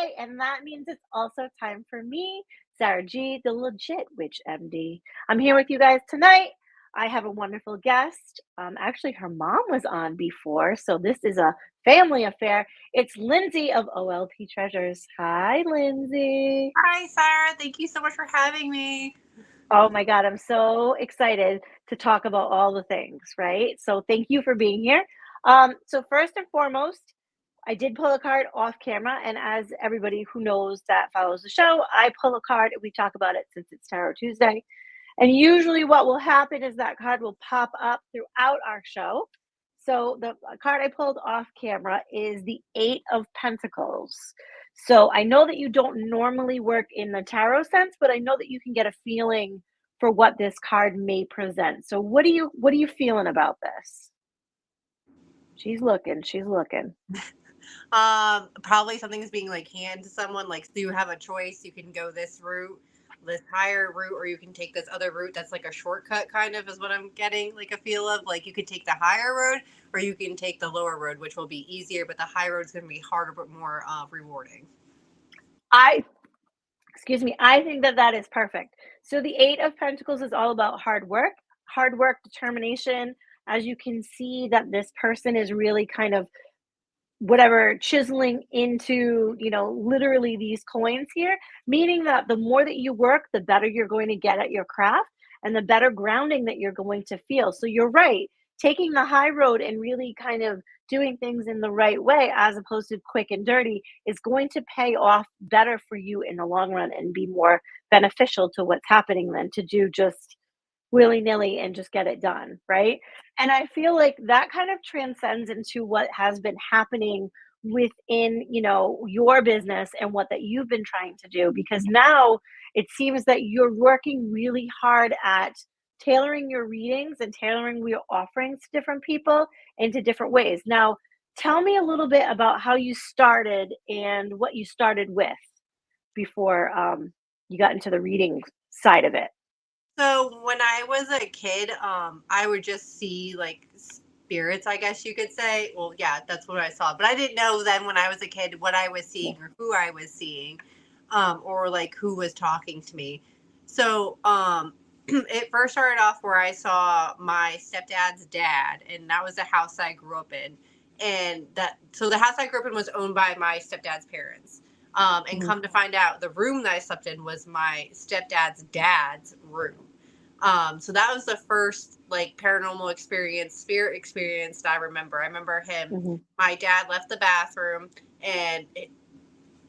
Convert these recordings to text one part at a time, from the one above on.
Friday, and that means it's also time for me, Sarah G, the legit witch MD. I'm here with you guys tonight. I have a wonderful guest. Actually, her mom was on before, so this is a family affair. It's Lindsay of OLP Treasures. Hi, Lindsay. Hi, Sarah. Thank you so much for having me. Oh my God, I'm so excited to talk about all the things, right? So thank you for being here. So first and foremost, I did pull a card off camera, and as everybody who knows that follows the show, I pull a card and we talk about it since it's Tarot Tuesday. And usually, what will happen is that card will pop up throughout our show. So, the card I pulled off camera is the Eight of Pentacles. So, I know that you don't normally work in the tarot sense, but I know that you can get a feeling for what this card may present. So, what are you feeling about this? She's looking. She's looking. Probably something's being like handed to someone. Like, do you have a choice? You can go this route, this higher route, or you can take this other route that's like a shortcut, kind of, is what I'm getting like a feel of. Like, you could take the higher road, or you can take the lower road, which will be easier, but the high road's going to be harder but more rewarding. I Excuse me. I think that that is perfect. So the Eight of Pentacles is all about hard work, determination. As you can see, that this person is really kind of whatever chiseling into, literally these coins here, meaning that the more that you work, the better you're going to get at your craft and the better grounding that you're going to feel. So you're right. Taking the high road and really kind of doing things in the right way as opposed to quick and dirty is going to pay off better for you in the long run and be more beneficial to what's happening than to do just willy-nilly and just get it done, right? And I feel like that kind of transcends into what has been happening within, your business and what that you've been trying to do because now it seems that you're working really hard at tailoring your readings and tailoring your offerings to different people into different ways. Now, tell me a little bit about how you started and what you started with before you got into the reading side of it. So when I was a kid, I would just see like spirits, I guess you could say. Well, yeah, that's what I saw. But I didn't know then when I was a kid what I was seeing or who I was seeing, or like who was talking to me. So it first started off where I saw my stepdad's dad, and that was the house I grew up in. And so the house I grew up in was owned by my stepdad's parents. And Mhm. come to find out, the room that I slept in was my stepdad's dad's room. So that was the first like paranormal experience, spirit experience that I remember. I remember him. Mhm. My dad left the bathroom, and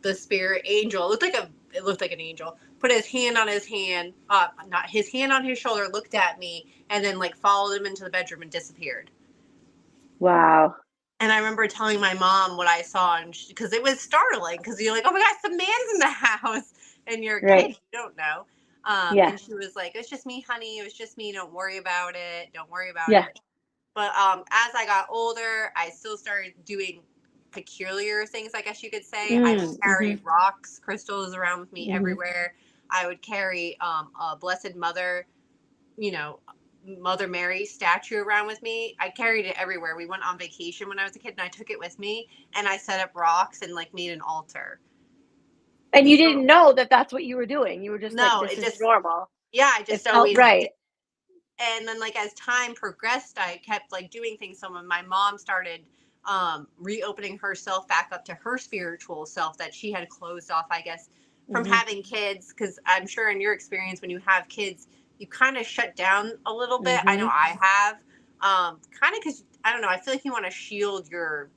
the spirit angel it looked like an angel. Put his hand on his hand, not his hand on his shoulder, looked at me, and then like followed him into the bedroom and disappeared. Wow. And I remember telling my mom what I saw, and because it was startling, because you're like, oh my gosh, the man's in the house, and you're a kid, Right. you don't know. Yeah. And she was like, it's just me, honey. It was just me. Don't worry about it. Don't worry about Yeah. it. But as I got older, I still started doing peculiar things, I guess you could say. I would carry Mhm. rocks, crystals around with me Mhm. everywhere. I would carry a Blessed Mother, you know, Mother Mary statue around with me. I carried it everywhere. We went on vacation when I was a kid, and I took it with me, and I set up rocks and like made an altar. And you So didn't know that that's what you were doing. You were just like, no, "This it is just normal." yeah, I It just felt always did. right. And then like as time progressed, I kept like doing things. So when my mom started reopening herself back up to her spiritual self that she had closed off, I guess, from Mhm. having kids, because I'm sure in your experience when you have kids, you kind of shut down a little bit. I know Mhm. I have, kind of, because I don't know, I feel like you want to shield your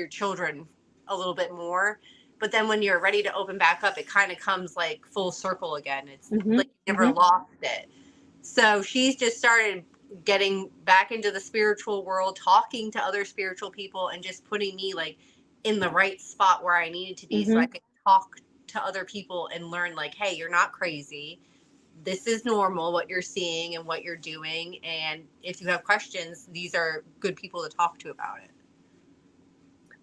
children a little bit more, but then when you're ready to open back up, it kind of comes like full circle again. It's Mhm. like you never Mhm. lost it. So she's just started getting back into the spiritual world, talking to other spiritual people, and just putting me like in the right spot where I needed to be so I Mhm. could talk to other people and learn like, hey, you're not crazy. This is normal what you're seeing and what you're doing. And if you have questions, these are good people to talk to about it.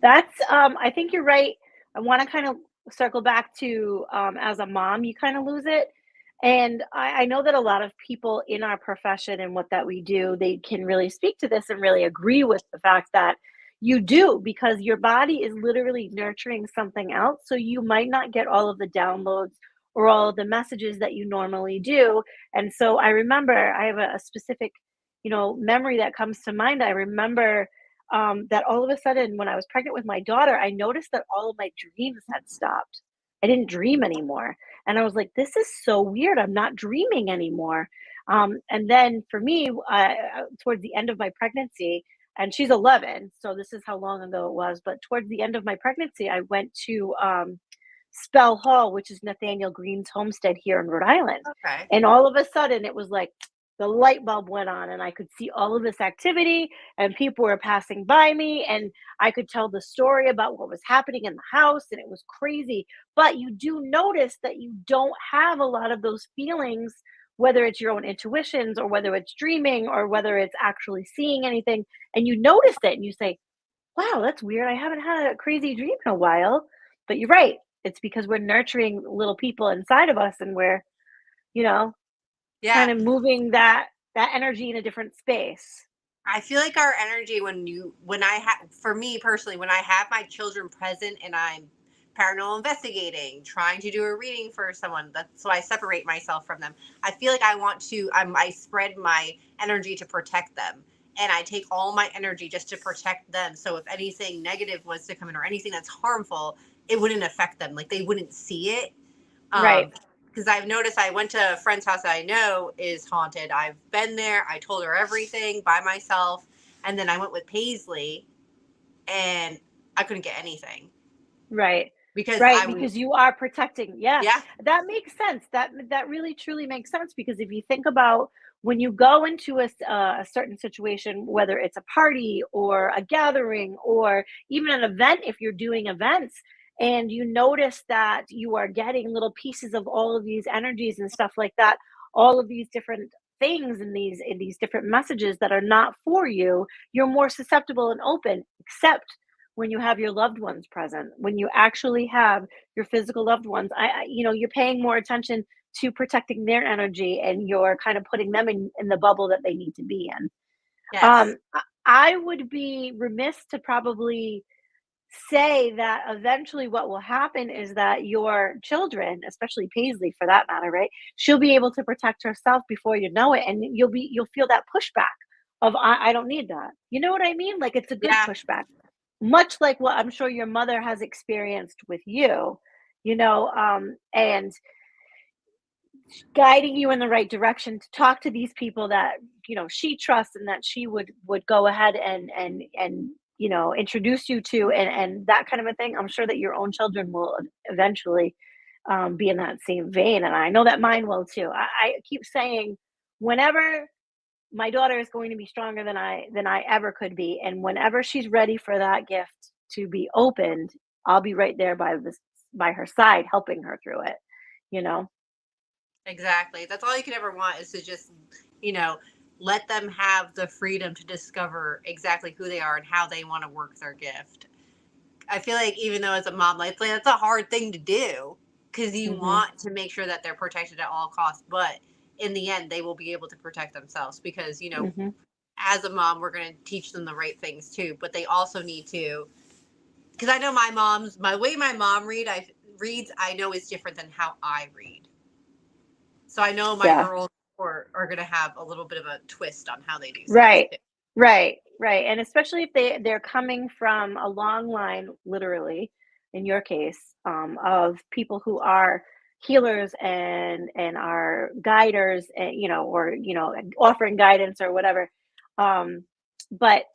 I think you're right. I wanna kind of circle back to, as a mom, you kinda lose it, and I know that a lot of people in our profession and what that we do, they can really speak to this and really agree with the fact that You do, because your body is literally nurturing something else, so you might not get all of the downloads or all of the messages that you normally do, and so I remember I have a specific, memory that comes to mind. I remember, that all of a sudden when I was pregnant with my daughter, I noticed that all of my dreams had stopped. I didn't dream anymore, and I was like, "This is so weird, I'm not dreaming anymore." And then for me, towards the end of my pregnancy, and she's 11, so this is how long ago it was. But towards the end of my pregnancy, I went to Spell Hall, which is Nathaniel Green's homestead here in Rhode Island. Okay. And all of a sudden, it was like the light bulb went on, and I could see all of this activity, and people were passing by me, and I could tell the story about what was happening in the house, and it was crazy. But you do notice that you don't have a lot of those feelings, whether it's your own intuitions or whether it's dreaming or whether it's actually seeing anything, and you notice it and you say, "Wow, that's weird. I haven't had a crazy dream in a while." But you're right. It's because we're nurturing little people inside of us, and we're, you know, kind Yeah. of moving that energy in a different space. I feel like our energy when I have, for me personally, when I have my children present and I'm paranormal investigating, trying to do a reading for someone, that's why I separate myself from them. I feel like I spread my energy to protect them. And I take all my energy just to protect them. So if anything negative was to come in or anything that's harmful, it wouldn't affect them. Like they wouldn't see it. Right. Um, because I've noticed I went to a friend's house that I know is haunted. I've been there. I told her everything by myself. And then I went with Paisley and I couldn't get anything Right. because Right, I was, because you are protecting. Yeah, yeah, that makes sense. That really truly makes sense, because if you think about when you go into a certain situation, whether it's a party or a gathering or even an event, if you're doing events, and you notice that you are getting little pieces of all of these energies and stuff like that, all of these different things and these different messages that are not for you, you're more susceptible and open, except when you have your loved ones present, when you actually have your physical loved ones. You're paying more attention to protecting their energy, and you're kind of putting them in the bubble that they need to be in. yes. I would be remiss to probably say that eventually what will happen is that your children, especially Paisley for that matter, right? She'll be able to protect herself before you know it, and you'll feel that pushback of I don't need that. You know what I mean? Like it's a good Yeah. pushback, much like what I'm sure your mother has experienced with you, and guiding you in the right direction to talk to these people that she trusts, and that she would go ahead and introduce you to, and that kind of a thing. I'm sure that your own children will eventually be in that same vein, and I know that mine will too. I keep saying, whenever my daughter is going to be stronger than I ever could be, and whenever she's ready for that gift to be opened, I'll be right there by her side, helping her through it. You know. Exactly. That's all you could ever want is to just, you know, let them have the freedom to discover exactly who they are and how they want to work their gift. I feel like even though as a mom, like that's a hard thing to do because you Mhm. want to make sure that they're protected at all costs. But in the end, they will be able to protect themselves because, Mhm. as a mom, we're going to teach them the right things too. But they also need to, because I know my way my mom reads, I know is different than how I read. So I know my Yeah. girls are going to have a little bit of a twist on how they do things Right. too. Right. Right. And especially if they're coming from a long line, literally, in your case, of people who are healers and are guiders, and or offering guidance or whatever. But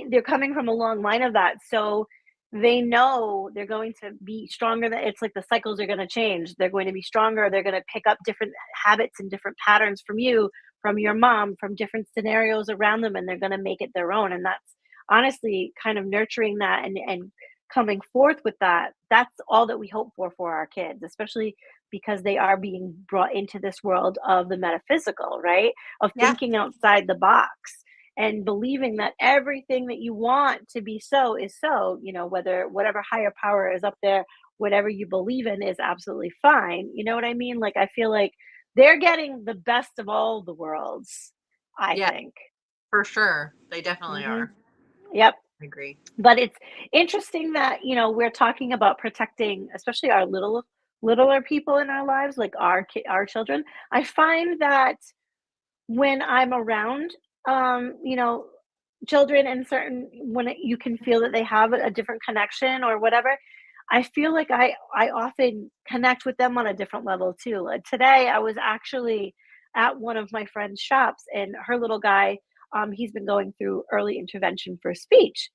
they're coming from a long line of that, so they know they're going to be stronger. That it's like the cycles are going to change. They're going to be stronger. They're going to pick up different habits and different patterns from you, from your mom, from different scenarios around them, and they're going to make it their own. And that's honestly kind of nurturing that, and coming forth with that. That's all that we hope for our kids, especially because they are being brought into this world of the metaphysical, right? Of Yeah. thinking outside the box and believing that everything that you want to be so is so, whether whatever higher power is up there, whatever you believe in is absolutely fine. You know what I mean? Like I feel like they're getting the best of all the worlds, I Yeah, think. for sure. They definitely Mhm. are. Yep. I agree. But it's interesting that, we're talking about protecting, especially our littler people in our lives, like our children. I find that when I'm around, children and certain when you can feel that they have a different connection or whatever, I feel like I often connect with them on a different level too. Like today, I was actually at one of my friend's shops, and her little guy, he's been going through early intervention for speech,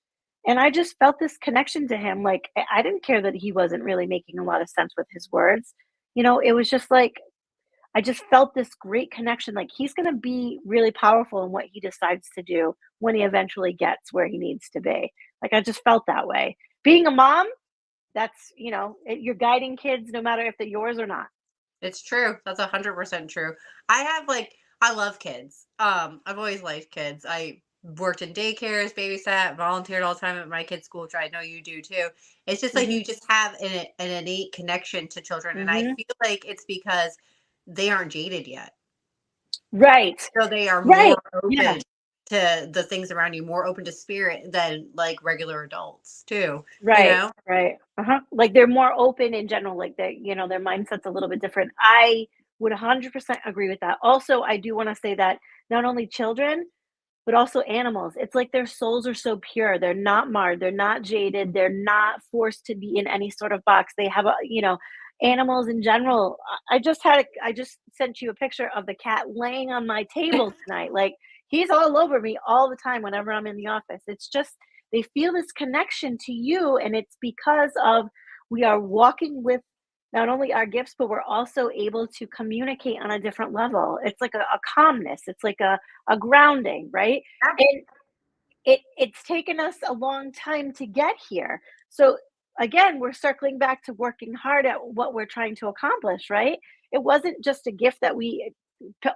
and I just felt this connection to him. Like I didn't care that he wasn't really making a lot of sense with his words. It was just like I just felt this great connection, like, he's gonna be really powerful in what he decides to do when he eventually gets where he needs to be. Like, I just felt that way. Being a mom, that's you're guiding kids no matter if they're yours or not. It's true. That's 100% true. I love kids. I've always liked kids. I worked in daycares, babysat, volunteered all the time at my kids' school, which I know you do too. It's just like Mhm, you just have an innate connection to children, and I mhm. feel like it's because they aren't jaded yet. Right, So they are right. more Yeah, open to the things around you, more open to spirit than like regular adults too. You right, know? right. Uh-huh. Like, they're more open in general, like, their mindset's a little bit different. I would 100% agree with that. Also, I do wanna say that not only children, but also animals. It's like their souls are so pure. They're not marred. They're not jaded. They're not forced to be in any sort of box. They have animals in general. I just sent you a picture of the cat laying on my table tonight. Like he's all over me all the time whenever I'm in the office. It's just they feel this connection to you, and it's because of we are walking with not only our gifts, but we're also able to communicate on a different level. It's like a calmness. It's like a grounding, right? And it's taken us a long time to get here. So again, we're circling back to working hard at what we're trying to accomplish, right? It wasn't just a gift that we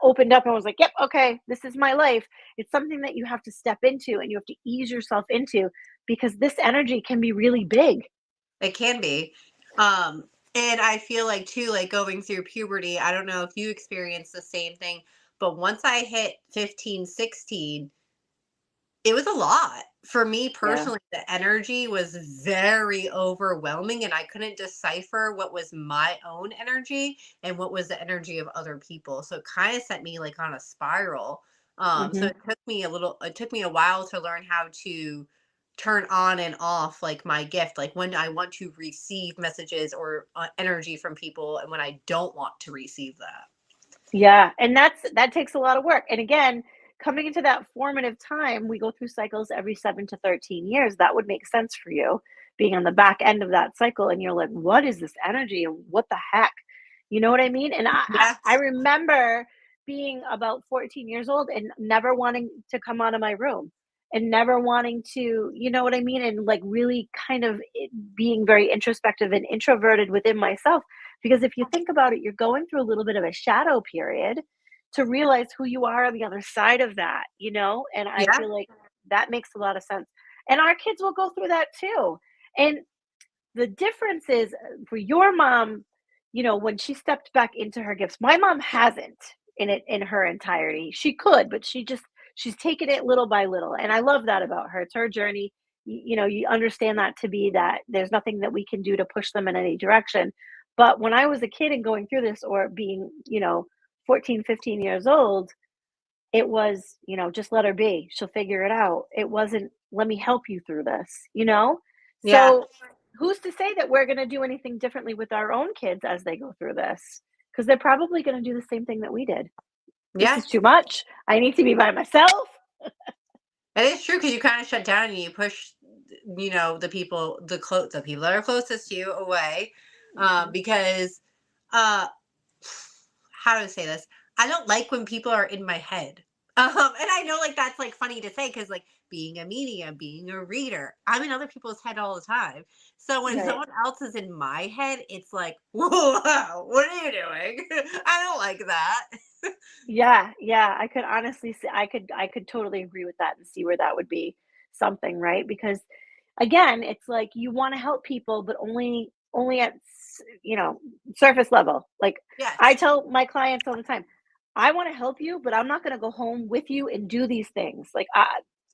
opened up and was like, "Yep, okay, this is my life." It's something that you have to step into and you have to ease yourself into because this energy can be really big. It can be. And I feel like too, like going through puberty, I don't know if you experienced the same thing, but once I hit 15, 16, it was a lot. For me Yeah. personally, the energy was very overwhelming, and I couldn't decipher what was my own energy and what was the energy of other people. So it kind of sent me like on a spiral. So Mhm. it took me a while to learn how to turn on and off like my gift, like when I want to receive messages or energy from people and when I don't want to receive that. Yeah, and that takes a lot of work. And again, coming into that formative time, we go through cycles every 7 to 13 years. That would make sense for you being on the back end of that cycle and you're like, "What is this energy and what the heck?" You know what I mean? And I Yes. remember being about 14 years old and never wanting to come out of my room and never wanting to, you know what I mean? And like really kind of being very introspective and introverted within myself because if you think about it, you're going through a little bit of a shadow period to realize who you are on the other side of that, And I Yeah. feel like that makes a lot of sense. And our kids will go through that too. And the difference is for your mom, when she stepped back into her gifts, my mom hasn't in her entirety. She could, but she's taken it little by little. And I love that about her. It's her journey. You understand that to be that there's nothing that we can do to push them in any direction. But when I was a kid and going through this or being, 14, 15 years old, it was, just let her be. She'll figure it out. It wasn't, let me help you through this? Yeah. So who's to say that we're going to do anything differently with our own kids as they go through this? Because they're probably going to do the same thing that we did. This is Yes. too much. I need to be by myself. It is true because you kind of shut down and you push, the people that are closest to you away, Mhm. because, uh, how do I say this? I don't like when people are in my head. And I know like that's like funny to say because like being a medium, being a reader, I'm in other people's head all the time. So when Right. someone else is in my head, it's like, whoa, what are you doing? I don't like that. Yeah, yeah, I could honestly see I could totally agree with that and see where that would be something, right? Because again, it's like you wanna help people, but only at surface level. Like, I Yes. tell my clients all the time, "I wanna help you, but I'm not gonna go home with you and do these things." Like,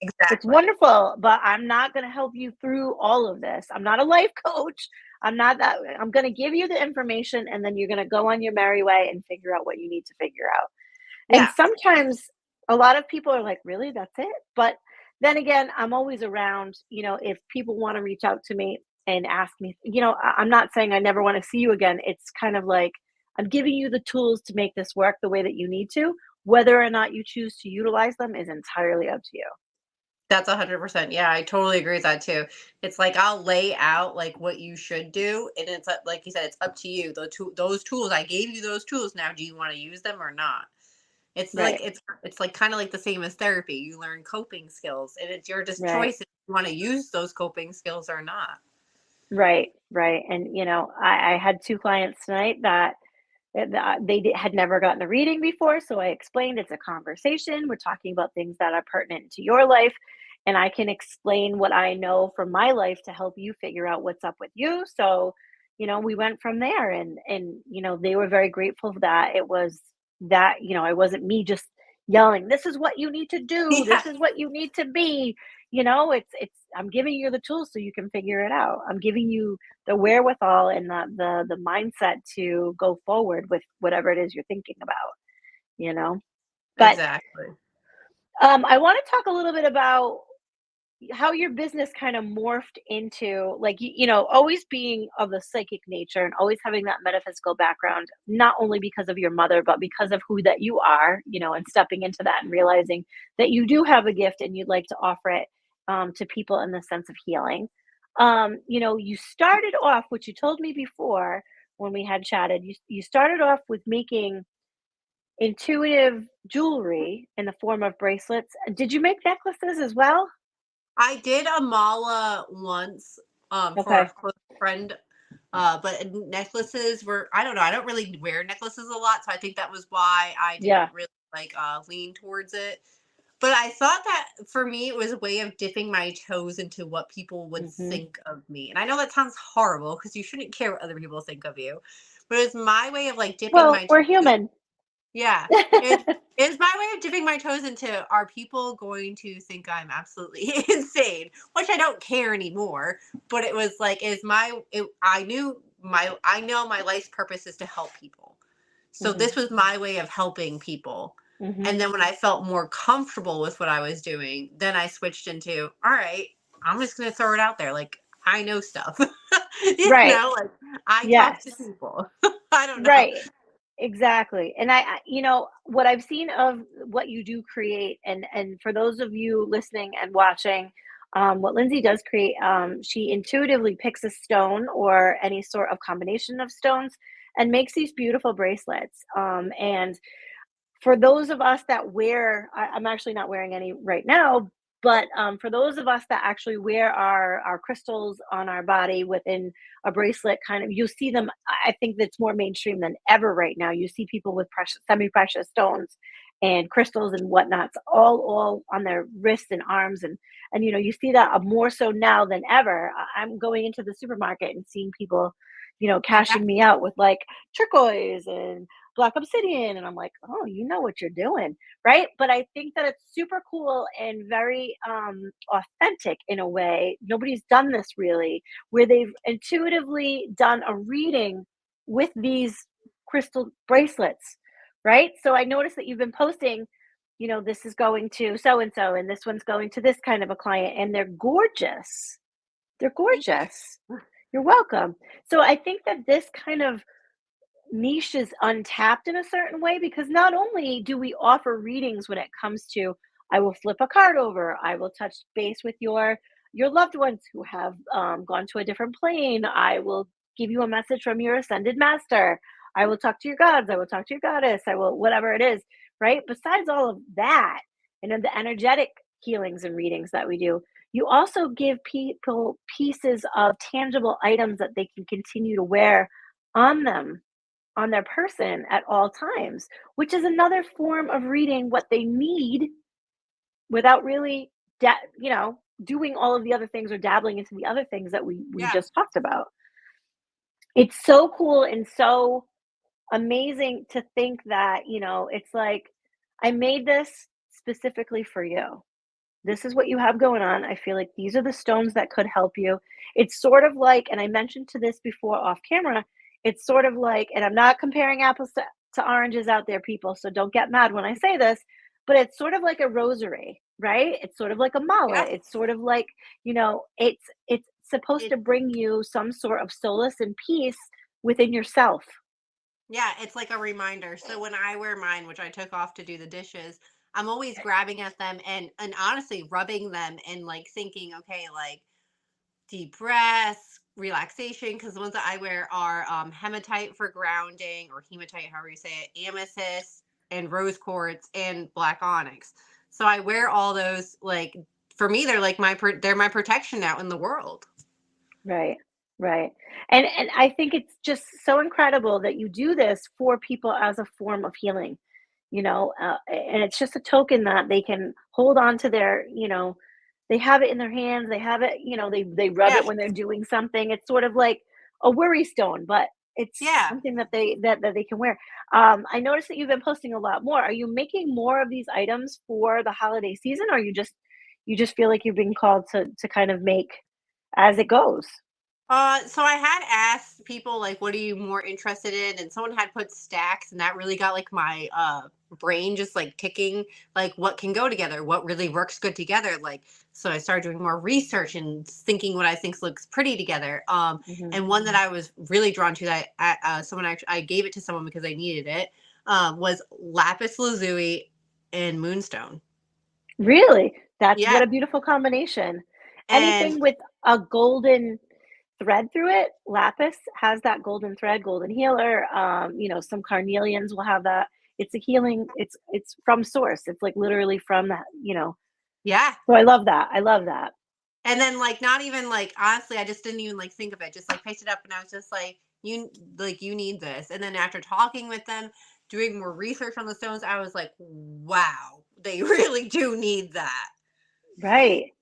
It's Exactly. wonderful, but I'm not going to help you through all of this. I'm not a life coach. I'm not that. I'm going to give you the information and then you're going to go on your merry way and figure out what you need to figure out. And Yeah. sometimes a lot of people are like, really? That's it? But then again, I'm always around, if people want to reach out to me and ask me, I'm not saying I never want to see you again. It's kind of like I'm giving you the tools to make this work the way that you need to. Whether or not you choose to utilize them is entirely up to you. That's 100%. Yeah, I totally agree with that too. It's like I'll lay out like what you should do, and it's like you said, it's up to you. Those tools I gave you those tools. Now, do you want to use them or not? It's like Right. it's like kind of like the same as therapy. You learn coping skills, and it's your just Right. choice if you want to use those coping skills or not. Right. Right. And, I had two clients tonight that had never gotten a reading before. So I explained it's a conversation. We're talking about things that are pertinent to your life. And I can explain what I know from my life to help you figure out what's up with you. So, we went from there and they were very grateful that it was that, I wasn't me just yelling, this is what you need to do. Yeah, This is what you need to be. I'm giving you the tools so you can figure it out. I'm giving you the wherewithal and the mindset to go forward with whatever it is you're thinking about, you know? But, exactly. I wanna talk a little bit about how your business kind of morphed into, like, always being of the psychic nature and always having that metaphysical background, not only because of your mother, but because of who that you are, and stepping into that and realizing that you do have a gift and you'd like to offer it, to people in the sense of healing. You started off, which you told me before when we had chatted, you started off with making intuitive jewelry in the form of bracelets. Did you make necklaces as well? I did a mala once for a Okay. close friend. But necklaces were, I don't know, I don't really wear necklaces a lot, so I think that was why I didn't Yeah. really like lean towards it. But I thought that for me it was a way of dipping my toes into what people would Mhm. think of me. And I know that sounds horrible because you shouldn't care what other people think of you. But it's my way of like dipping Well, my we're toes. human. Yeah. It's my way of dipping my toes into, are people going to think I'm absolutely insane? Which I don't care anymore. But it was like, I know my life's purpose is to help people. So Mhm, this was my way of helping people. mhm. And then when I felt more comfortable with what I was doing, then I switched into, all right, I'm just gonna throw it out there. Like I know stuff. Right. Like I talk to Yes. people. I don't know. Right. Exactly. And what I've seen of what you do create, and for those of you listening and watching, what Lindsay does create, she intuitively picks a stone or any sort of combination of stones and makes these beautiful bracelets. And for those of us that I'm actually not wearing any right now, but for those of us that actually wear our crystals on our body within a bracelet, kind of, you see them. I think that's more mainstream than ever right now. You see people with precious, semi-precious stones and crystals and whatnots all on their wrists and arms, and you see that more so now than ever. I'm going into the supermarket and seeing people, Yeah. cashing me out with like turquoise and black obsidian, and I'm like, oh, you know what you're doing, right? But I think that it's super cool and very authentic in a way. Nobody's done this really, where they've intuitively done a reading with these crystal bracelets, right? So I noticed that you've been posting, this is going to so and so and this one's going to this kind of a client, and they're gorgeous. They're Thank you. gorgeous. You're welcome. So I think that this kind of niche is untapped in a certain way, because not only do we offer readings when it comes to, I will flip a card over, I will touch base with your loved ones who have gone to a different plane, I will give you a message from your ascended master, I will talk to your gods, I will talk to your goddess, I will whatever it is, right? Besides all of that, and then the energetic healings and readings that we do, you also give people pieces of tangible items that they can continue to wear on them, on their person at all times, which is another form of reading what they need without really, doing all of the other things or dabbling into the other things that we Yeah. just talked about. It's so cool and so amazing to think that, it's like, I made this specifically for you. This is what you have going on. I feel like these are the stones that could help you. It's sort of like, and I mentioned to this before off camera, it's sort of like, and I'm not comparing apples to oranges out there, people, so don't get mad when I say this, but it's sort of like a rosary, right? It's sort of like a mala. Yeah. It's sort of like, it's supposed It to bring you some sort of solace and peace within yourself. Yeah, it's like a reminder. So when I wear mine, which I took off to do the dishes, I'm always grabbing at them and honestly rubbing them and like thinking, okay, like deep breaths, relaxation, because the ones that I wear are hematite for grounding or hematite, however you say it, amethyst and rose quartz and black onyx. So I wear all those like for me they're like they're my protection out in the world. Right, right. And I think it's just so incredible that you do this for people as a form of healing, and it's just a token that they can hold on to they have it in their hands, they have it, they rub Yeah. it when they're doing something. It's sort of like a worry stone, but it's Yeah. something that they can wear. I noticed that you've been posting a lot more. Are you making more of these items for the holiday season, or you just feel like you're being called to kind of make as it goes? So I had asked people like, "What are you more interested in?" And someone had put stacks, and that really got like my brain just like ticking, like what can go together, what really works good together. Like, so I started doing more research and thinking what I think looks pretty together. Mhm. And one that I was really drawn to that someone actually I gave it to someone because I needed it. Was lapis lazuli and moonstone. Really? That's Yeah, what a beautiful combination. and Anything with a golden thread through it, lapis has that golden thread, golden healer, some carnelians will have that. It's a healing, it's from source. It's like literally from that. yeah. So I love that. I love that. And then like not even like honestly, I just didn't even like think of it. Just like picked it up and I was just like you need this. And then after talking with them, doing more research on the stones, I was like, wow, they really do need that. Right.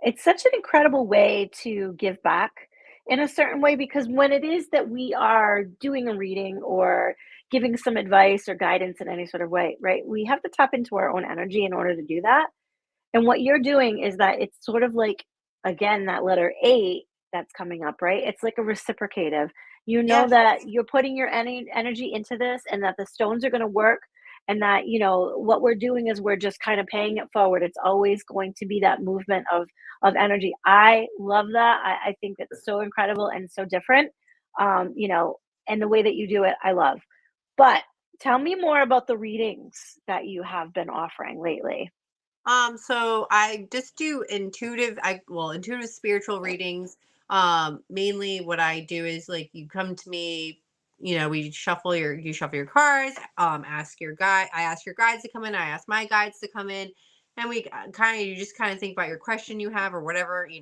It's such an incredible way to give back in a certain way because when it is that we are doing a reading or giving some advice or guidance in any sort of way, right? We have to tap into our own energy in order to do that. And what you're doing is that it's sort of like, again, that letter eight that's coming up, right? It's like a reciprocative. You know Yes. that you're putting your energy into this and that the stones are going to work. And that, what we're doing is we're just kind of paying it forward. It's always going to be that movement of energy. I love that. I think it's so incredible and so different. Um, you know, and the way that you do it, I love. But tell me more about the readings that you have been offering lately. So I just do intuitive spiritual readings. Mainly what I do is like you come to me, you shuffle your cards, I ask your guides to come in, I ask my guides to come in, and you just kind of think about your question you have or whatever, if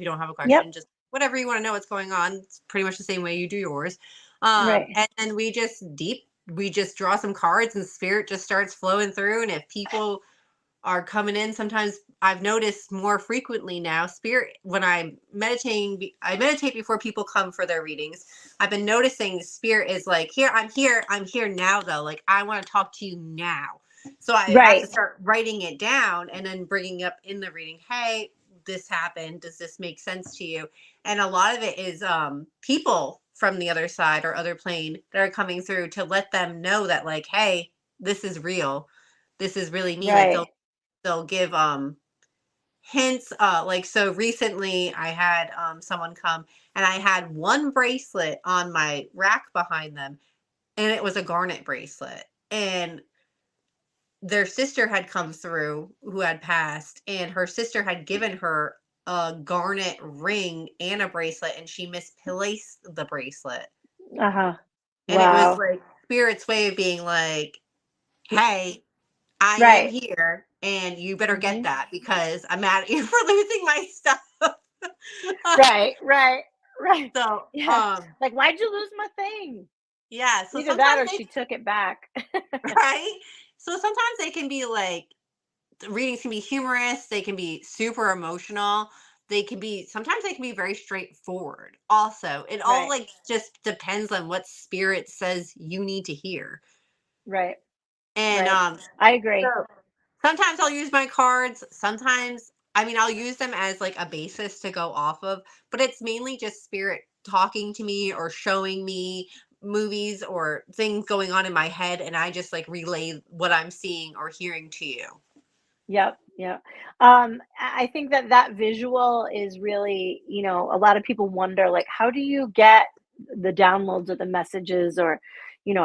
you don't have a Yep. question, just whatever you want to know what's going on. It's pretty much the same way you do yours. Right. And then we just draw some cards and spirit just starts flowing through. And if people are coming in sometimes I've noticed more frequently now spirit when I meditate before people come for their readings. I've been noticing spirit is like I'm here now though, like I want to talk to you now. So I have to Right. start writing it down and then bringing up in the reading, hey, this happened, does this make sense to you? And a lot of it is people from the other side or other plane that are coming through to let them know that like, hey, this is real, this is really me. Like Right. they'll give hints, like so recently I had someone come and I had one bracelet on my rack behind them and it was a garnet bracelet, and their sister had come through who had passed and her sister had given her a garnet ring and a bracelet and she misplaced the bracelet, Uh-huh. and it was Wow. like spirit's way of being like, hey, I am Right. here and you better get Mhm. that because I'm mad at you for losing my stuff. Right, right, right. So, Yeah. Like, "Why'd you lose my thing?" yeah, so Either that sometimes or she took it back. right? So sometimes they can be like, the readings can be humorous, they can be super emotional. Sometimes they can be very straightforward. Also, it all Right, like just depends on what spirit says you need to hear. right, And right. I so agree. sometimes I'll use my cards. Sometimes I mean, I'll use them as like a basis to go off of, but it's mainly just spirit talking to me or showing me movies or things going on in my head, and I just like relay what I'm seeing or hearing to you. Yep, yep. I think that that visual is really, a lot of people wonder, like, how do you get the downloads or the messages, or,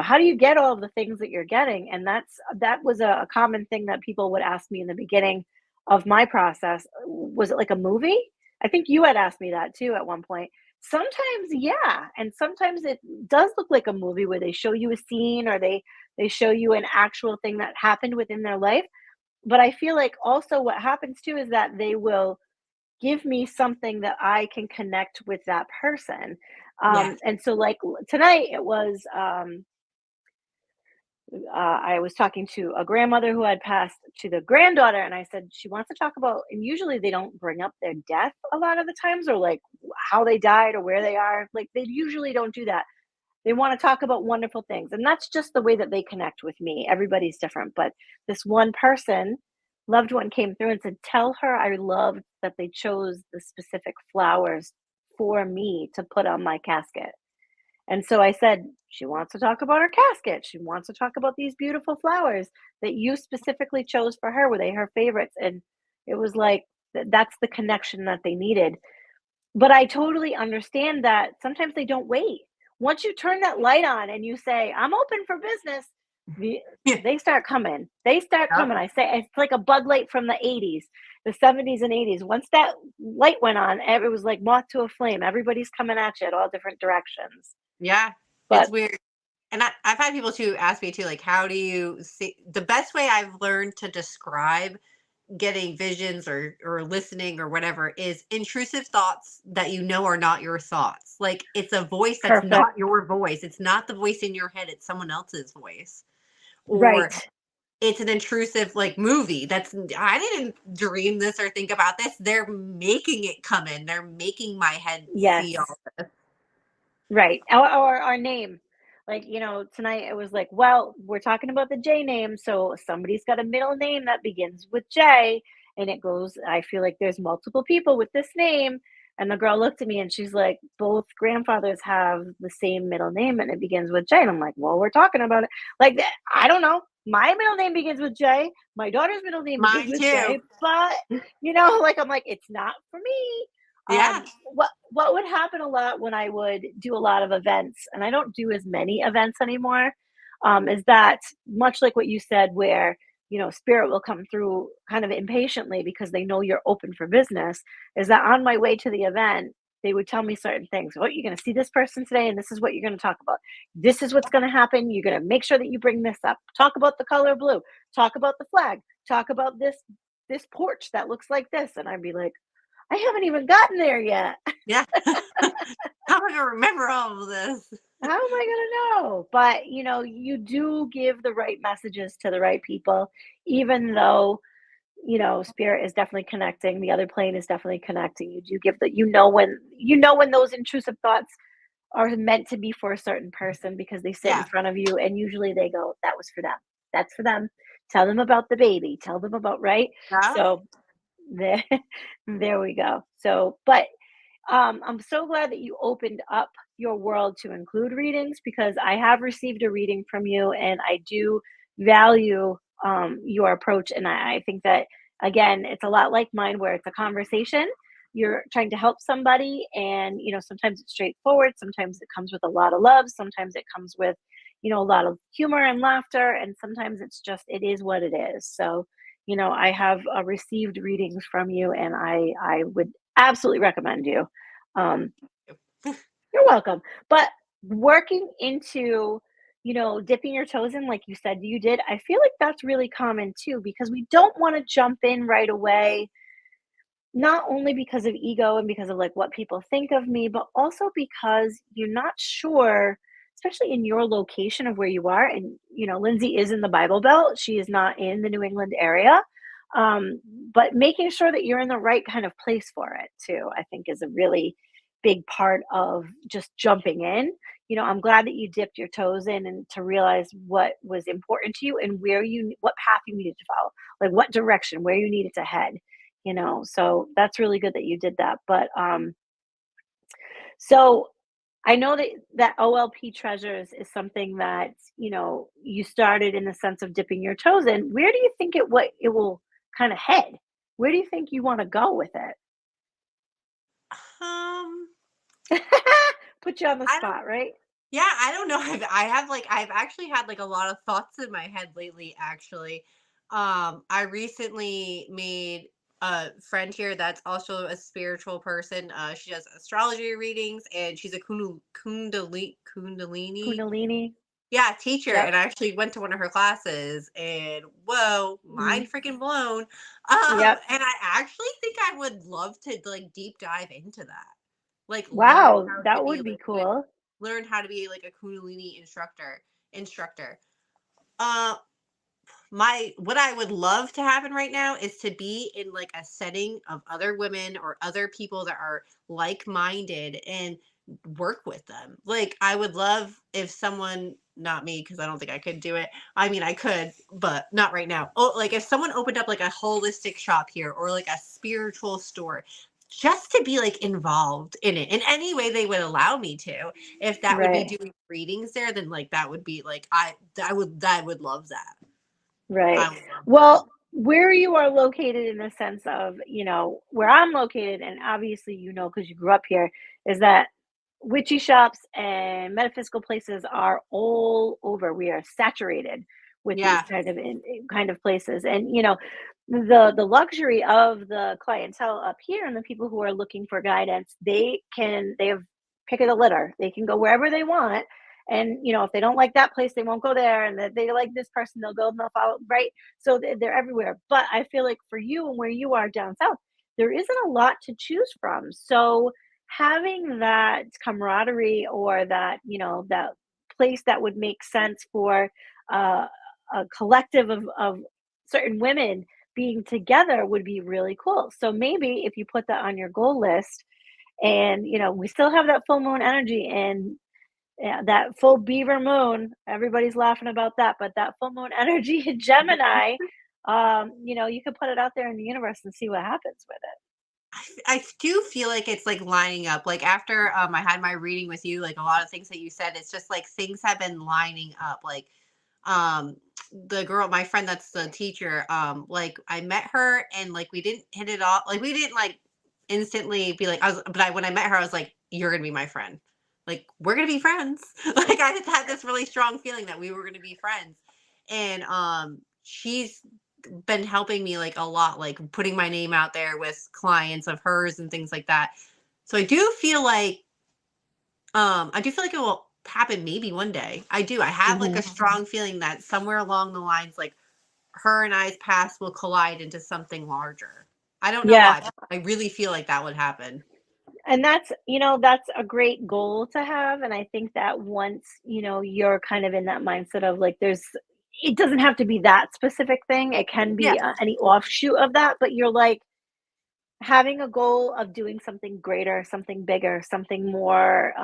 how do you get all of the things that you're getting? And that was a common thing that people would ask me in the beginning of my process. Was it like a movie? I think you had asked me that too at one point. Sometimes, yeah, and sometimes it does look like a movie where they show you a scene, or they show you an actual thing that happened within their life. But I feel like also what happens too is that they will give me something that I can connect with that person. Yeah. And so, like tonight, it was I was talking to a grandmother who had passed to the granddaughter, and I said she wants to talk about. And usually, they don't bring up their death a lot of the times, or like how they died or where they are. Like they usually don't do that. They want to talk about wonderful things, and that's just the way that they connect with me. Everybody's different, but this one person, loved one, came through and said, "Tell her I loved that they chose the specific flowers for me to put on my casket." And so I said, "She wants to talk about her casket. She wants to talk about these beautiful flowers that you specifically chose for her. Were they her favorites?" And it was like that's the connection that they needed. But I totally understand that sometimes they don't wait. Once you turn that light on and you say, "I'm open for business," the Yeah. they start coming. They start coming. I say it's like a Bud Light from the '80s, the '70s and '80s. Once that light went on, it was like moth to a flame. Everybody's coming at you at all different directions. Yeah. It's But weird. And I've had people too ask me too, like, how do you see the best way I've learned to describe getting visions or listening or whatever is intrusive thoughts that you know are not your thoughts. Like it's a voice that's perfect. not your voice. It's not the voice in your head, it's someone else's voice. Right. Or it's an intrusive like movie that's I didn't dream this or think about this. They're making it come in. They're making my head see Yes. all this. Right. Or our name. Like, tonight it was like, well, we're talking about the J name. So somebody's got a middle name that begins with J. And it goes, I feel like there's multiple people with this name. And the girl looked at me and she's like, both grandfathers have the same middle name and it begins with J. And I'm like, well, we're talking about it. Like, I don't know. My middle name begins with J. My daughter's middle name begins Mine with too. J. But, like, I'm like, it's not for me. Yeah. What would happen a lot when I would do a lot of events, and I don't do as many events anymore, is that much like what you said, where spirit will come through kind of impatiently because they know you're open for business. Is that on my way to the event, they would tell me certain things. Oh, you're going to see this person today, and this is what you're going to talk about. This is what's going to happen. You're going to make sure that you bring this up. Talk about the color blue. Talk about the flag. Talk about this porch that looks like this, and I'd be like, I haven't even gotten there yet. Yeah. How am I gonna remember all of this? How am I gonna know? But, you do give the right messages to the right people, even though, spirit is definitely connecting, the other plane is definitely connecting. You do give when those intrusive thoughts are meant to be for a certain person because they sit in Yeah. front of you and usually they go, "That was for them. That's for them. Tell them about the baby. Tell them about," right? Yeah. So there there we go. So, but I'm so glad that you opened up your world to include readings because I have received a reading from you and I do value your approach. And I think that, again, it's a lot like mine where it's a conversation. You're trying to help somebody, and sometimes it's straightforward, sometimes it comes with a lot of love, sometimes it comes with a lot of humor and laughter, and sometimes it's just it is what it is. So I have received readings from you, and I would absolutely recommend you. Um, you're welcome. But working into, dipping your toes in, like you said you did, I feel like that's really common too, because we don't want to jump in right away, not only because of ego and because of like what people think of me, but also because you're not sure, especially in your location of where you are. And, Lindsay is in the Bible Belt, she is not in the New England area. But making sure that you're in the right kind of place for it too, I think is a really big part of just jumping in. I'm glad that you dipped your toes in and to realize what was important to you and what path you needed to follow, like what direction, where you needed to head. you know, so that's really good that you did that. But so I know that OLP Treasures is something that, you know, you started in the sense of dipping your toes in. Where do you think it will kind of head? Where do you think you want to go with Um, it? Put you on the I don't. spot, right? Yeah, I don't know. I've actually had like a lot of thoughts in my head lately. Actually, I recently made a friend here that's also a spiritual person. She does astrology readings, and she's a kundalini, Kundalini. yeah, teacher. Yep. And I actually went to one of her classes, and whoa, Mhm. mind freaking blown. Yep. And I actually think I would love to like deep dive into that, like learn Wow, how to that be would be like good, cool. learn how to be like a kundalini instructor. uh my what I would love to happen right now is to be in like a setting of other women or other people that are like-minded and work with them. Like I would love if someone, not me because I don't think I could do it. I mean, I could, but not right now. Oh, like if someone opened up like a holistic shop here or like a spiritual store, just to be like involved in it in any way they would allow me to. If that would be Right. doing readings there, then like that would be like I would love that. Right. I would love that. Well, where you are located in the sense of, you know, where I'm located, and obviously you know because you grew up here, is that witchy shops and metaphysical places are all over. We are saturated with these Yeah. kind of places. And you know, the luxury of the clientele up here and the people who are looking for guidance, they have pick of the litter. They can go wherever they want, and you know if they don't like that place they won't go there, and that they like this person they'll go and they'll follow, right? So they're everywhere. But I feel like for you and where you are down south, there isn't a lot to choose from. So having that camaraderie, or that, you know, that place that would make sense for uh, a collective of certain women being together would be really cool. So maybe if you put that on your goal list, and you know we still have that full moon energy, and yeah, that full beaver moon, everybody's laughing about that, but that full moon energy in Gemini, you know, you could put it out there in the universe and see what happens with it. I do feel like it's like lining up. Like after I had my reading with you, like a lot of things that you said, it's just like things have been lining up. Like um the girl, my friend that's the teacher, like I met her and like we didn't hit it off. Like we didn't like instantly be like, when I met her, I was like, you're gonna be my friend. Like we're gonna be friends. Like I just had this really strong feeling that we were gonna be friends. And she's been helping me like a lot, like putting my name out there with clients of hers and things like that. So I do feel like it will happen maybe one day. I do. I have like a Hmm. strong feeling that somewhere along the lines, like her and I's paths will collide into something larger. I don't know Yeah. why, but I really feel like that would happen. And that's, you know, that's a great goal to have. And I think that once, you know, you're kind of in that mindset of like, it doesn't have to be that specific thing. It can Yeah. be any offshoot of that, but you're like, having a goal of doing something greater, something bigger, something more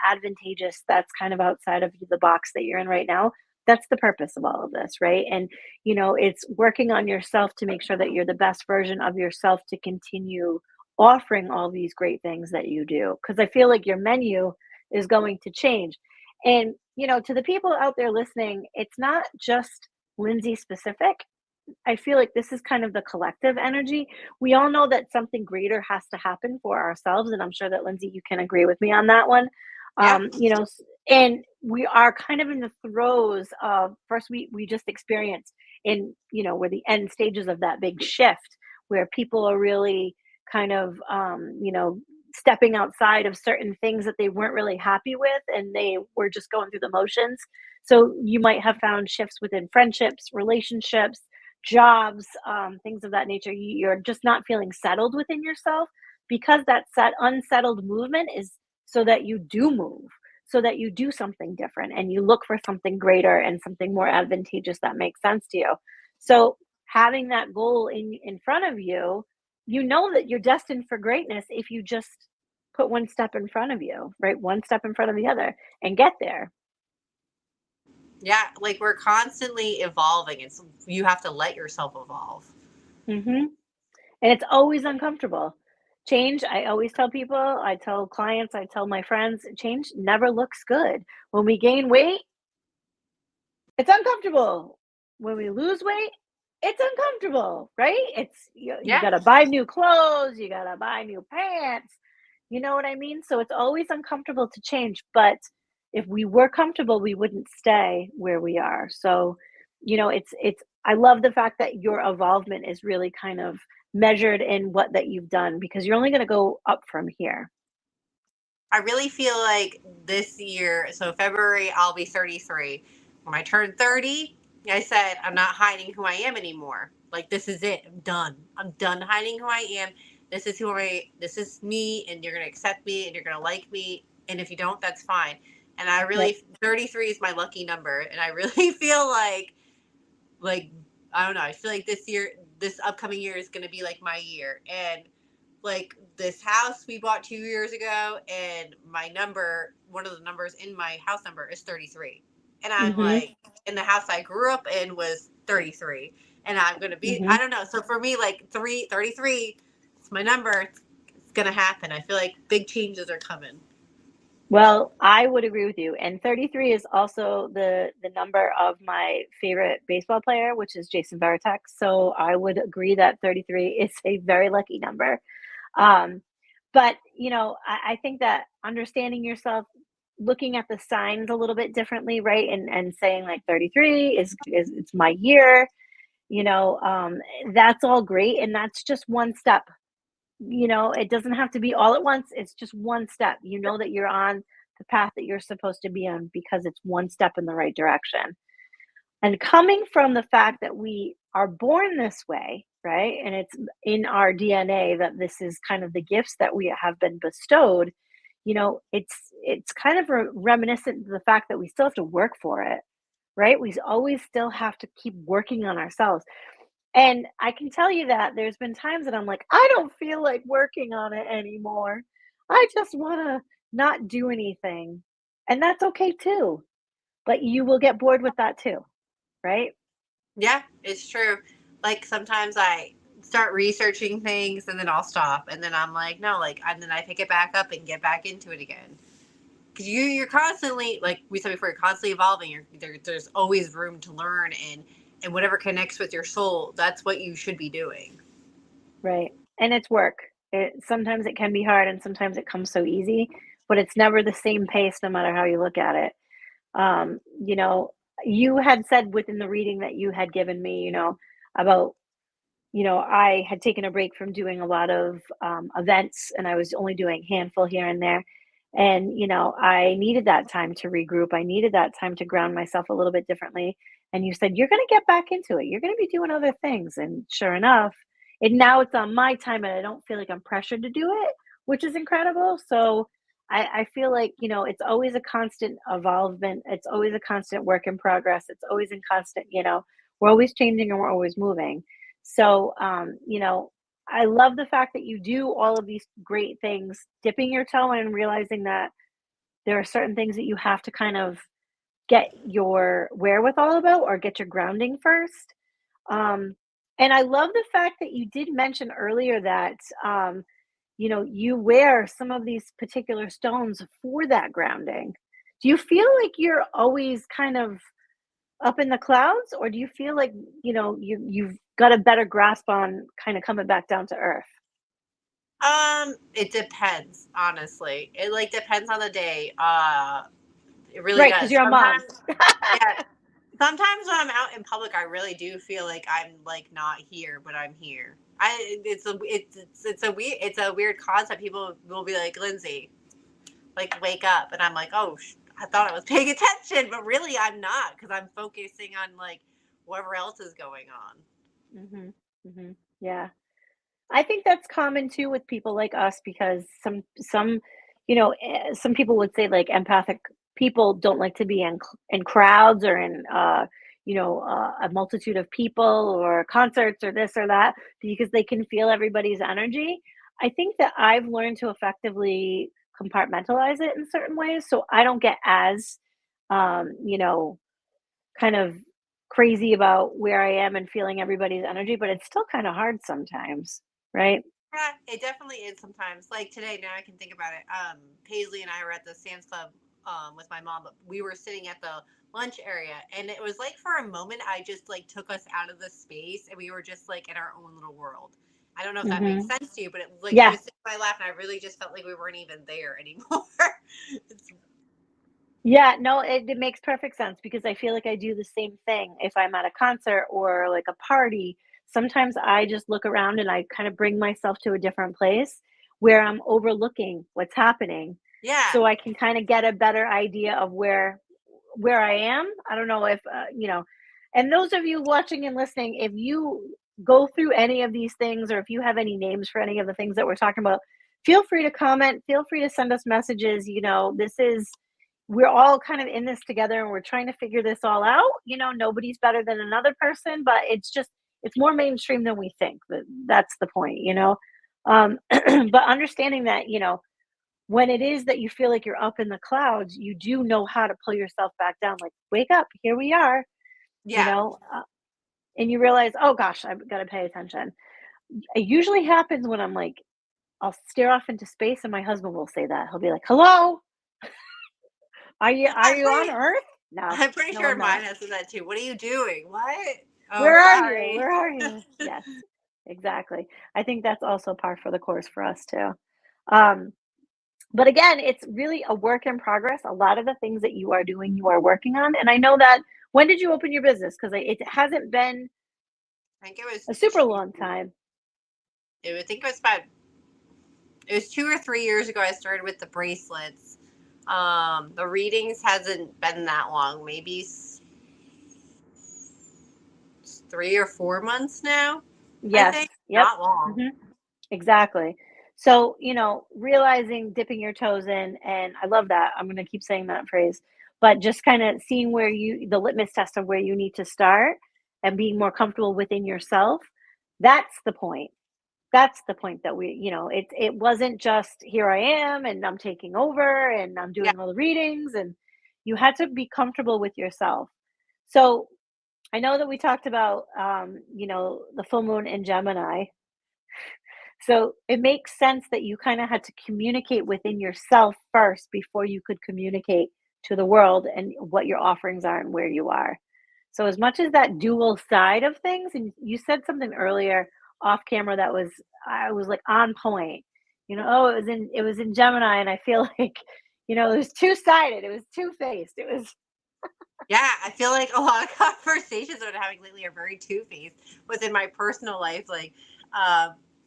advantageous that's kind of outside of the box that you're in right now. That's the purpose of all of this, right? And, you know, it's working on yourself to make sure that you're the best version of yourself to continue offering all these great things that you do. Because I feel like your menu is going to change. And, you know, to the people out there listening, it's not just Lindsay specific. I feel like this is kind of the collective energy. We all know that something greater has to happen for ourselves, and I'm sure that Lindsay, you can agree with me on that one. Yeah. You know, and we are kind of in the throes of first we just experienced in, you know, we're the end stages of that big shift where people are really kind of you know, stepping outside of certain things that they weren't really happy with, and they were just going through the motions. So you might have found shifts within friendships, relationships, jobs, things of that nature. You're just not feeling settled within yourself, because that set unsettled movement is so that you do move, so that you do something different and you look for something greater and something more advantageous that makes sense to you. So having that goal in front of you, you know that you're destined for greatness if you just put one step in front of you, right? One step in front of the other and get there. Yeah. Like we're constantly evolving. It's, you have to let yourself evolve. Mhm. And it's always uncomfortable. Change, I always tell people, I tell clients, I tell my friends, change never looks good. When we gain weight, it's uncomfortable. When we lose weight, it's uncomfortable, right? It's you Yeah. gotta buy new clothes, you gotta buy new pants. You know what I mean? So it's always uncomfortable to change, but if we were comfortable, we wouldn't stay where we are. So, it's I love the fact that your evolvement is really kind of measured in what that you've done because you're only gonna go up from here. I really feel like this year, so February, I'll be 33. When I turned 30, I said, I'm not hiding who I am anymore. Like, this is it. I'm done. I'm done hiding who I am. This is me, and you're going to accept me, and you're going to like me. And if you don't, that's fine. And I Yep. really, 33 is my lucky number. And I really feel like, I don't know, I feel like this upcoming year is going to be like my year. And like this house we bought 2 years ago, and one of the numbers in my house number is 33. And I'm Mhm. like, in the house I grew up in was 33. And I'm going to be, I Mhm. don't know. So for me, like 33, it's my number. It's going to happen. I feel like big changes are coming. Well, I would agree with you, and 33 is also the number of my favorite baseball player, which is Jason Varitek, so I would agree that 33 is a very lucky number. Um, but, I think that understanding yourself, looking at the signs a little bit differently, right, and saying, like, 33 is it's my year, you know, um, that's all great, and that's just one step. It doesn't have to be all at once. It's just one step. You know that you're on the path that you're supposed to be on because it's one step in the right direction. And coming from the fact that we are born this way, right? And it's in our DNA that this is kind of the gifts that we have been bestowed, it's kind of reminiscent of the fact that we still have to work for it, right? We always still have to keep working on ourselves. And I can tell you that there's been times that I'm like, "I don't feel like working on it anymore. I just wanna not do anything." And that's okay too, but you will get bored with that too, right? Yeah, it's true. Like sometimes I start researching things and then I'll stop and then I'm like, no, like, and then I pick it back up and get back into it again. Because you're constantly, like we said before, you're constantly evolving. There's always room to learn, and whatever connects with your soul, that's what you should be doing. Right. And it's work. Sometimes it can be hard and sometimes it comes so easy, but it's never the same pace no matter how you look at it. Um, you know, you had said within the reading that you had given me, about I had taken a break from doing a lot of events and I was only doing handful here and there. And, I needed that time to regroup. I needed that time to ground myself a little bit differently. And you said, you're going to get back into it. You're going to be doing other things. And sure enough, and now it's on my time and I don't feel like I'm pressured to do it, which is incredible. So I feel like, it's always a constant evolvement. It's always a constant work in progress. It's always in constant, we're always changing and we're always moving. So, I love the fact that you do all of these great things, dipping your toe in and realizing that there are certain things that you have to kind of get your wherewithal about or get your grounding first. Um, and I love the fact that you did mention earlier that, you wear some of these particular stones for that grounding. Do you feel like you're always kind of up in the clouds, or do you feel like, you've got a better grasp on kinda coming back down to earth? It depends, honestly. It like depends on the day. It really Right, because 'cause does. you're a mom. Sometimes, yeah. Sometimes when I'm out in public, I really do feel like I'm like not here, but I'm here. It's a weird concept. People will be like, Lindsay, like wake up, and I'm like, oh, I thought I was paying attention, but really I'm not because I'm focusing on like whatever else is going on. Mhm, mhm, yeah. I think that's common too with people like us because some people would say like empathic people don't like to be in crowds or in a multitude of people or concerts or this or that because they can feel everybody's energy. I think that I've learned to effectively compartmentalize it in certain ways so I don't get as um, you know kind of crazy about where I am and feeling everybody's energy, but it's still kind of hard sometimes. right? Yeah, it definitely is sometimes. Like today, now I can think about it. Paisley and I were at the Sam's Club with my mom, but we were sitting at the lunch area, and it was like for a moment, I just like took us out of the space, and we were just like in our own little world. I don't know if that makes Hmm. sense to you, but it like I Yeah. was sitting in my lap, and I really just felt like we weren't even there anymore. It's, Yeah, no, it makes perfect sense because I feel like I do the same thing if I'm at a concert or like a party. Sometimes I just look around and I kind of bring myself to a different place where I'm overlooking what's happening yeah, so I can kind of get a better idea of where I am. I don't know if and those of you watching and listening, if you go through any of these things or if you have any names for any of the things that we're talking about, feel free to comment, feel free to send us messages. This is we're all kind of in this together and we're trying to figure this all out. Nobody's better than another person, but it's more mainstream than we think. That's the point. But understanding that, when it is that you feel like you're up in the clouds, you do know how to pull yourself back down. Like, wake up, here we are, you yeah. know, uh, and you realize, oh gosh, I've got to pay attention. It usually happens when I'm like, I'll stare off into space, and my husband will say that. He'll be like, "Hello, are I'm you on pretty, Earth?" No, I'm pretty no, sure I'm not. mine has that too. What are you doing? What? Oh, Where are you? sorry. Where are you? Yes, exactly. I think that's also par for the course for us too. Um, but again, it's really a work in progress. A lot of the things that you are doing, you are working on. And I know that when did you open your business? Because it hasn't been I think it was a super two. long time. I think it was about, it was 2 or 3 years ago. I started with the bracelets. The readings hasn't been that long. Maybe 3 or 4 months now. I Yes. think Yep. not long. Hmm. Exactly. So, realizing dipping your toes in, and I love that. I'm going to keep saying that phrase, but just kind of seeing the litmus test of where you need to start and being more comfortable within yourself. That's the point. That's the point that it wasn't just here I am and I'm taking over and I'm Yeah, doing all the readings, and you had to be comfortable with yourself. So I know that we talked about, the full moon in Gemini, so it makes sense that you kind of had to communicate within yourself first before you could communicate to the world and what your offerings are and where you are. So as much as that dual side of things, and you said something earlier off camera that I was like on point. Oh, it was in Gemini, and I feel like, it was two-sided, it was two-faced. It was yeah. I feel like a lot of conversations I've been having lately are very two faced within my personal life. Like,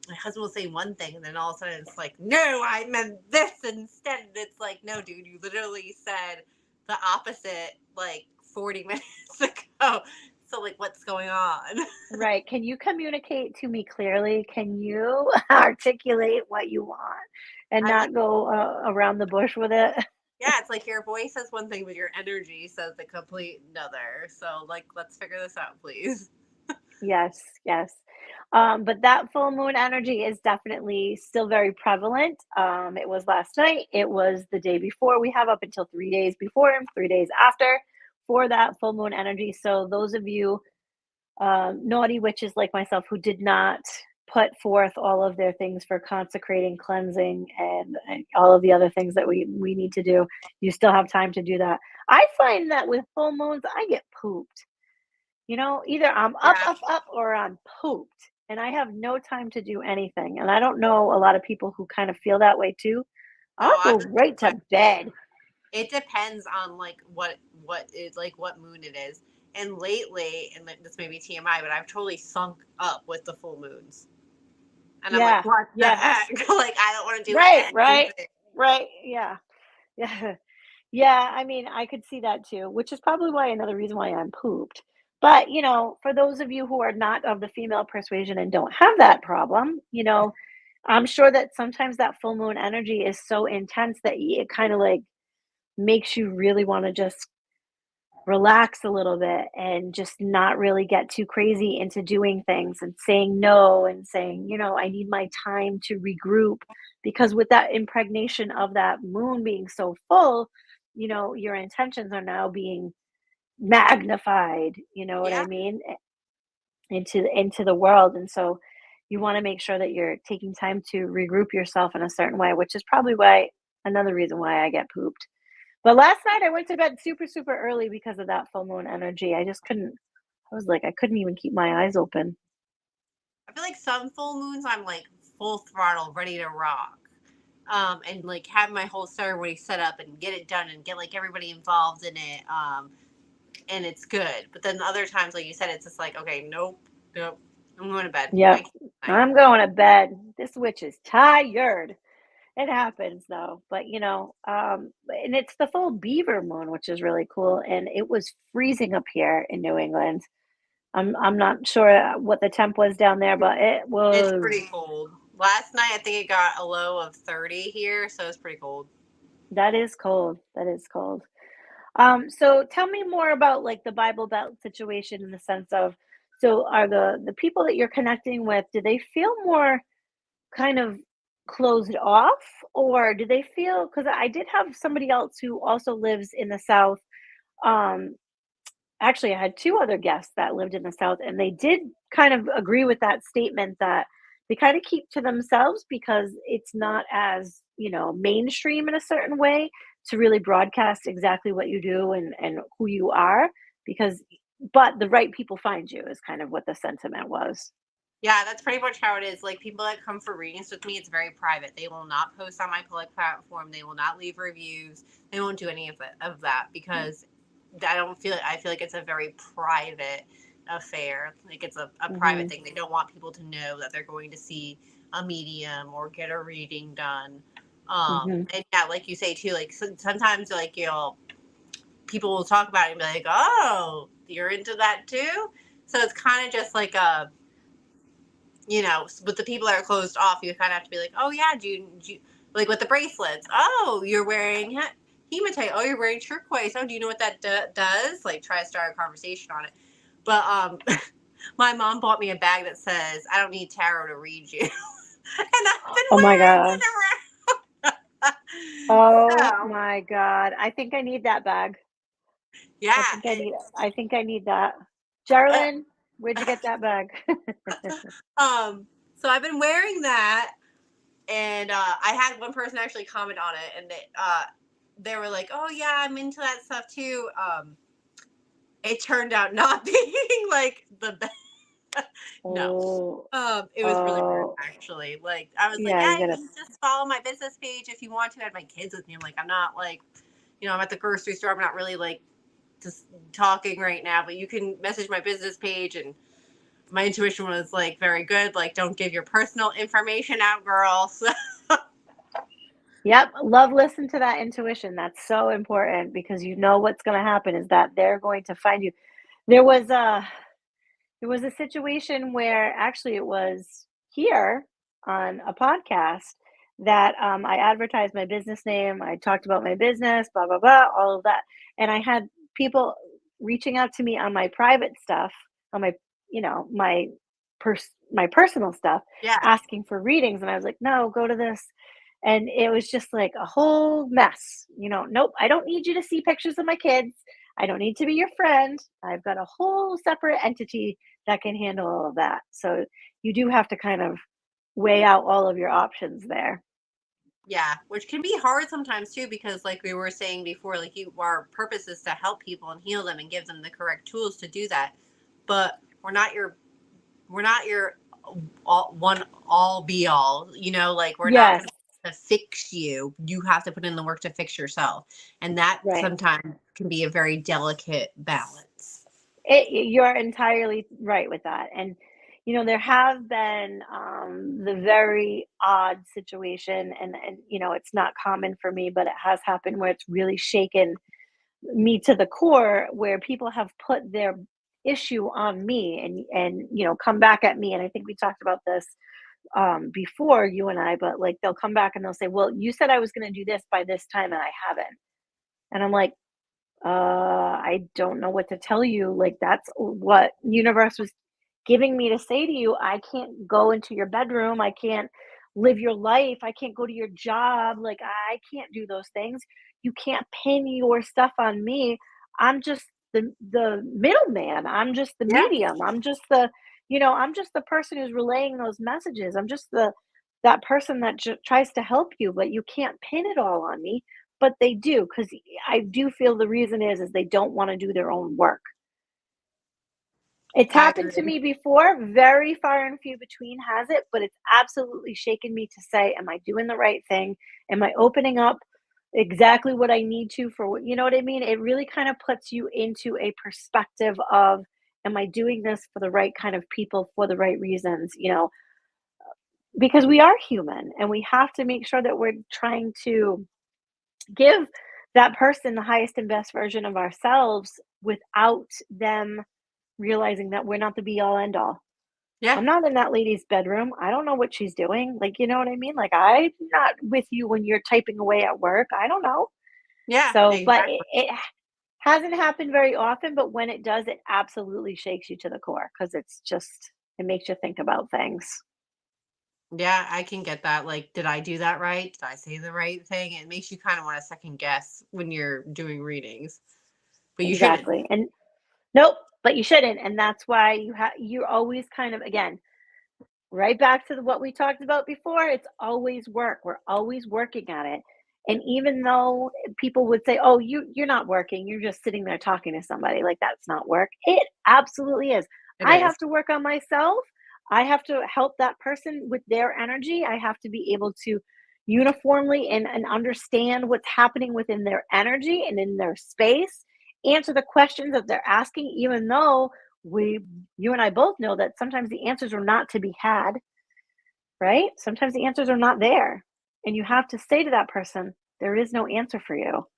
my husband will say one thing, and then all of a sudden it's like, no, I meant this instead. And it's like, no, dude, you literally said the opposite like 40 minutes ago. So, like, what's going on? right. Can you communicate to me clearly? Can you articulate what you want and I'm like, not go around the bush with it? yeah, it's like your voice says one thing, but your energy says the complete another. So, like, let's figure this out, please. Yes, yes. But that full moon energy is definitely still very prevalent. It was last night, it was the day before. We have up until 3 days before and 3 days after for that full moon energy. So, those of you naughty witches like myself who did not put forth all of their things for consecrating, cleansing, and all of the other things that we need to do, you still have time to do that. I find that with full moons, I get pooped. Either I'm up, Yeah. up, up, or I'm pooped, and I have no time to do anything. And I don't know a lot of people who kind of feel that way too. No, I'll go right to bed. it depends on like what is like what moon it is. And lately, and this may be TMI, but I've totally sunk up with the full moons. And I'm like, Yeah. what the Yes. heck? Like, I don't want to do Right. Right. anything. Right. Yeah. Yeah. Yeah. I mean, I could see that too, which is probably why another reason why I'm pooped. But, for those of you who are not of the female persuasion and don't have that problem, I'm sure that sometimes that full moon energy is so intense that it kind of like makes you really want to just relax a little bit and just not really get too crazy into doing things and saying no and saying, I need my time to regroup. Because with that impregnation of that moon being so full, your intentions are now being magnified, you know what I Yeah. mean, into the world. And so you want to make sure that you're taking time to regroup yourself in a certain way, which is probably why another reason why I get pooped. But last night I went to bed super, super early because of that full moon energy. I just couldn't, I was like, I couldn't even keep my eyes open. I feel like some full moons I'm like full throttle, ready to rock. And like have my whole ceremony set up and get it done and get like everybody involved in it. And it's good. But then the other times, like you said, it's just like, okay, nope, nope. I'm going to bed. I Yep. can't tonight. I'm going to bed. This witch is tired. It happens though, but and it's the full beaver moon, which is really cool. And it was freezing up here in New England. I'm not sure what the temp was down there, but it It's was pretty cold. Last night, I think it got a low of 30 here, so it's pretty cold. that is cold. That is cold. So tell me more about like the Bible Belt situation in the sense of, so are the people that you're connecting with, do they feel more kind of closed off, or do they feel, because I did have somebody else who also lives in the South. Um, Actually, I had 2 other guests that lived in the South, and they did kind of agree with that statement that they kinda keep to themselves because it's not as, mainstream in a certain way to really broadcast exactly what you do and who you are because but the right people find you is kind of what the sentiment was. Yeah, that's pretty much how it is. Like people that come for readings with me, it's very private. They will not post on my public platform. They will not leave reviews. They won't do any of that because I feel like it's a very private affair. Like it's a private Mhm, thing. They don't want people to know that they're going to see a medium or get a reading done. mhm. And yeah, like you say too, like sometimes like people will talk about it and be like, "Oh, you're into that too." So it's kind of just like a with the people that are closed off, you kind of have to be like, oh yeah, do you like with the bracelets? Oh, you're wearing hematite. Oh, you're wearing turquoise. Oh, do you know what that does? Like, try to start a conversation on it. But my mom bought me a bag that says, "I don't need tarot to read you," and I've been Oh my wearing gosh. it around. Oh So my god. I think I need that bag. I yeah, think I think I need that. Geraldine, where'd you get that bag? um, so I've been wearing that, and I had one person actually comment on it, and they were like, "Oh yeah, I'm into that stuff too." It turned out not being like the best. No, Oh, it was really weird oh, actually. Like I was like, yeah, "Yeah, you gotta you can just follow my business page if you want to." I had my kids with me. I'm like, I'm not like, I'm at the grocery store. I'm not really like just talking right now, but you can message my business page. And my intuition was like very good. Like, don't give your personal information out, girl. So Yep, love listen to that intuition. That's so important because you know what's gonna happen is that they're going to find you. There was a there was a situation where actually it was here on a podcast that, I advertised my business name, I talked about my business, blah, blah, blah, all of that, and I had people reaching out to me on my private stuff, on my my my personal stuff, yeah, asking for readings, and I was like, "No, go to this," and it was just like a whole mess, "Nope, I don't need you to see pictures of my kids. I don't need to be your friend. I've got a whole separate entity that can handle all of that." So you do have to kind of weigh out all of your options there. yeah, which can be hard sometimes too, because like we were saying before, like our purpose is to help people and heal them and give them the correct tools to do that. But we're not your all be all. Like we're not Yes, going to fix you. You have to put in the work to fix yourself, and that right. sometimes can be a very delicate balance. You're entirely right with that. And, there have been the very odd situation, and it's not common for me, but it has happened where it's really shaken me to the core, where people have put their issue on me and come back at me. And I think we talked about this before, you and I, but like they'll come back and they'll say, well, you said I was going to do this by this time and I haven't. And I'm like, I don't know what to tell you. Like that's what universe was giving me to say to you. I can't go into your bedroom. I can't live your life. I can't go to your job. Like I can't do those things. You can't pin your stuff on me. I'm just the middleman. I'm just the Yeah, medium. I'm just the I'm just the person who's relaying those messages. I'm just that person that tries to help you, but you can't pin it all on me. But they do, because I do feel the reason is they don't want to do their own work. It's I happened to agree. me before, very far and few between has it, but it's absolutely shaken me to say, am I doing the right thing? Am I opening up exactly what I need to for what, you know what I mean? It really kind of puts you into a perspective of, am I doing this for the right kind of people for the right reasons? Because we are human and we have to make sure that we're trying to give that person the highest and best version of ourselves without them realizing that we're not the be all end all. Yeah. I'm not in that lady's bedroom. I don't know what she's doing. Like, you know what I mean? Like, I'm not with you when you're typing away at work. I don't know. Yeah, So, but it, exactly. it hasn't happened very often, but when it does, it absolutely shakes you to the core because it makes you think about things. Yeah, I can get that. Like, did I do that right? Did I say the right thing? It makes you kind of want to second guess when you're doing readings, but you shouldn't. Exactly. And nope, but you shouldn't. And that's why you're always kind of, again, right back to what we talked about before, it's always work. We're always working at it. And even though people would say, "Oh, you're not working. You're just sitting there talking to somebody." Like that's not work. It absolutely is. It I is. have to work on myself. I have to help that person with their energy. I have to be able to uniformly and understand what's happening within their energy and in their space, answer the questions that they're asking, even though we you and I both know that sometimes the answers are not to be had, right? Sometimes the answers are not there. And you have to say to that person, there is no answer for you.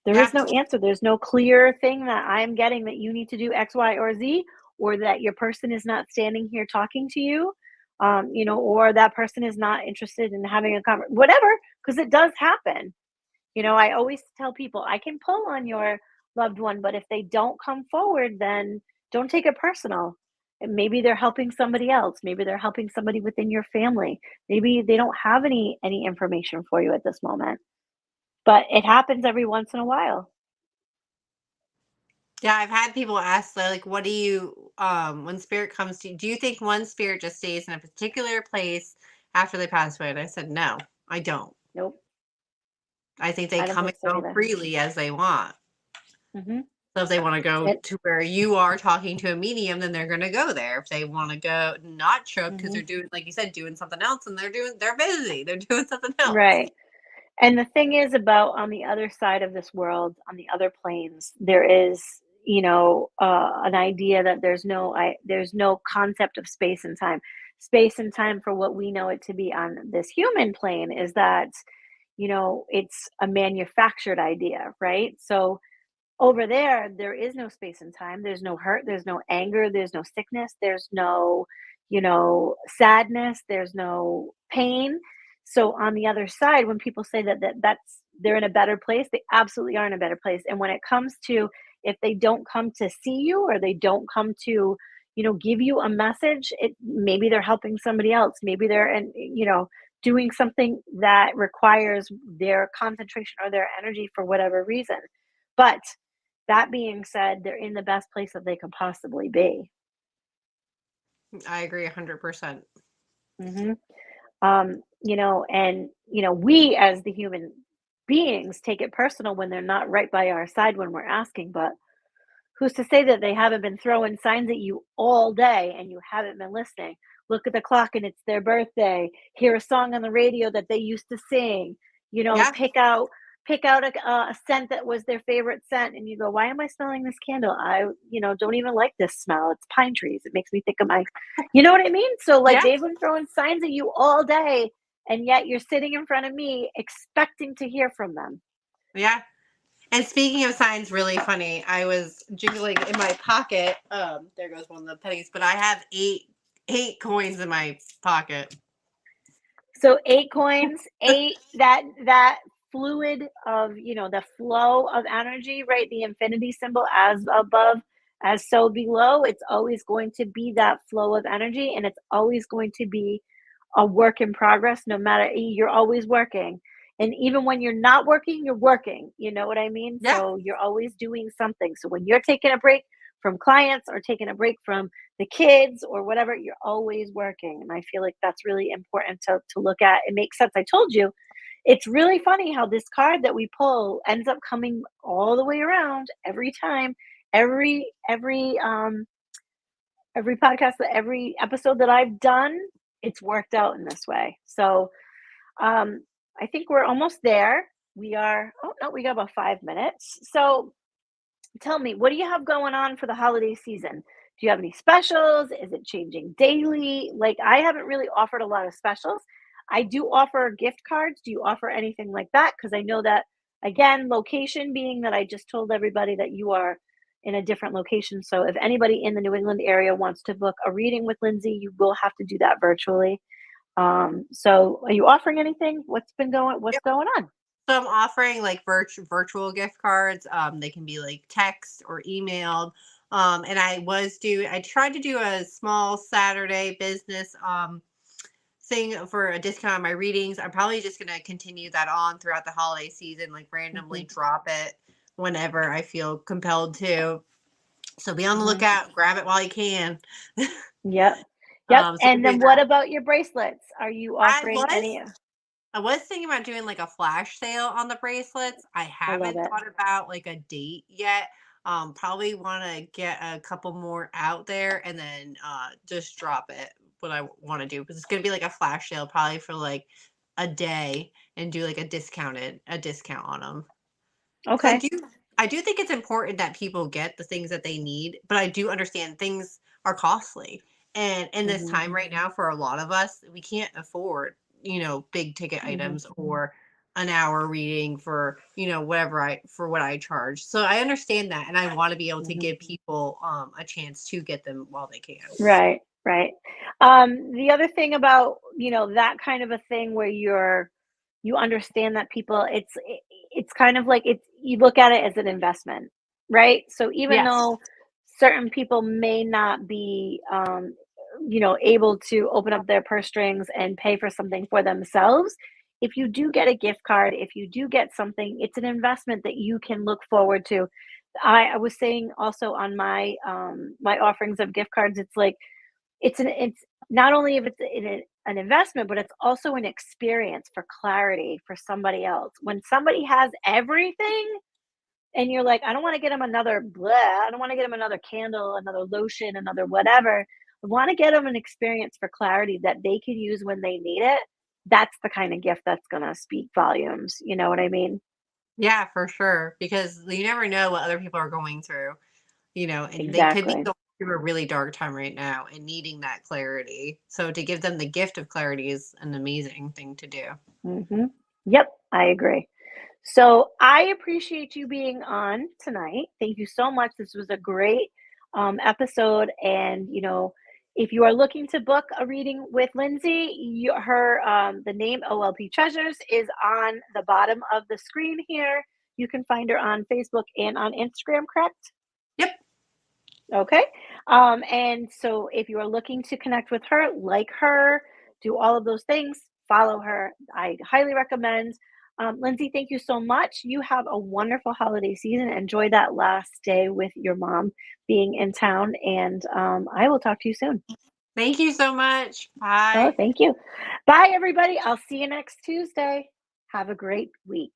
There Yeah. is no answer. There's no clear thing that I'm getting that you need to do X, Y, or Z, or that your person is not standing here talking to you, or that person is not interested in having a conversation, whatever, because it does happen. I always tell people I can pull on your loved one, but if they don't come forward, then don't take it personal. And maybe they're helping somebody else. Maybe they're helping somebody within your family. Maybe they don't have any information for you at this moment. But it happens every once in a while. Yeah, I've had people ask like, what do you when spirit comes to you, do you think one spirit just stays in a particular place after they pass away? And I said, no, I don't. Nope, I think they I don't come and think so go either. freely as they want. Hmm. So if they want to go It. to where you are talking to a medium, then they're going to go there. If they want to go not show up because Hmm. they're doing, like you said, doing something else, and they're busy, they're doing something else. Right. And the thing is about on the other side of this world, on the other planes, there is, an idea that there's no concept of space and time. Space and time for what we know it to be on this human plane is that, it's a manufactured idea, right? So over there is no space and time. There's no hurt, there's no anger, there's no sickness, there's no, sadness, there's no pain. So on the other side, when people say that's they're in a better place, they absolutely are in a better place. And when it comes to if they don't come to see you or they don't come to, give you a message, it maybe they're helping somebody else. Maybe they're doing something that requires their concentration or their energy for whatever reason. But that being said, they're in the best place that they could possibly be. I agree 100%. Mhm. And we as the human beings take it personal when they're not right by our side when we're asking, but who's to say that they haven't been throwing signs at you all day and you haven't been listening? Look at the clock and it's their birthday. Hear a song on the radio that they used to sing. Yeah, Pick out a scent that was their favorite scent, and you go, "Why am I smelling this candle? I, don't even like this smell. It's pine trees. It makes me think of my," you know what I mean? So like yeah, they've been throwing signs at you all day, and yet you're sitting in front of me expecting to hear from them. yeah. And speaking of signs, really funny. I was jingling in my pocket. There goes one of the pennies, but I have eight coins in my pocket. So 8 coins, 8 that fluid of, the flow of energy, right? The infinity symbol as above, as so below. It's always going to be that flow of energy and it's always going to be a work in progress no matter you're always working. And even when you're not working, you're working. You know what I mean? Yeah, So you're always doing something. So when you're taking a break from clients or taking a break from the kids or whatever, you're always working. And I feel like that's really important to look at. It makes sense. I told you, it's really funny how this card that we pull ends up coming all the way around every time, every every podcast, every episode that I've done, it's worked out in this way. So um, I think we're almost there. We are, oh no, we got about 5 minutes. So tell me, what do you have going on for the holiday season? Do you have any specials? Is it changing daily? Like, I haven't really offered a lot of specials. I do offer gift cards. Do you offer anything like that? Because I know that, again, location being that I just told everybody that you are in a different location. So if anybody in the New England area wants to book a reading with Lindsay, you will have to do that virtually. So are you offering anything? What's going on? So I'm offering like virtual gift cards. They can be like text or emailed. And I tried to do a small Saturday business thing for a discount on my readings. I'm probably just gonna continue that on throughout the holiday season, like randomly Mhm, drop it whenever I feel compelled to. So be on the mhm. lookout, grab it while you can. Yep. Yep. So we're And doing then what that. about your bracelets? Are you I offering was any? I was thinking about doing like a flash sale on the bracelets. I I love haven't it. thought about like a date yet. Probably want to get a couple more out there and then just drop it. What I want to do because it's gonna be like a flash sale, probably for like a day, and do like a discount on them. Because Okay. I do think it's important that people get the things that they need, but I do understand things are costly. And in this Mhm, time right now, for a lot of us, we can't afford, big ticket mhm, items or an hour reading for, what I charge. So I understand that. And I want to be able to mhm. give people a chance to get them while they can. Right, right. The other thing about, that kind of a thing where you understand that people it's kind of like it's you look at it as an investment, right? So even Yes. though certain people may not be able to open up their purse strings and pay for something for themselves, if you do get a gift card, if you do get something, it's an investment that you can look forward to. I was saying also on my offerings of gift cards, it's like it's not only if it's an investment, but it's also an experience for clarity for somebody else. When somebody has everything and you're like, I don't want to get them another blah, I don't want to get them another candle, another lotion, another whatever. I want to get them an experience for clarity that they can use when they need it. That's the kind of gift that's gonna speak volumes. You know what I mean? Yeah, for sure. Because you never know what other people are going through. And they could be Exactly. going through a really dark time right now and needing that clarity. So to give them the gift of clarity is an amazing thing to do. Yep, I agree. So I appreciate you being on tonight. Thank you so much. This was a great episode. And, if you are looking to book a reading with Lindsay, the name OLP Treasures is on the bottom of the screen here. You can find her on Facebook and on Instagram, correct? Yep. Okay. And so if you are looking to connect with her, like her, do all of those things, follow her. I highly recommend. Lindsay, thank you so much. You have a wonderful holiday season. Enjoy that last day with your mom being in town. And I will talk to you soon. Thank you so much. Oh, Bye. thank you. Bye, everybody. I'll see you next Tuesday. Have a great week.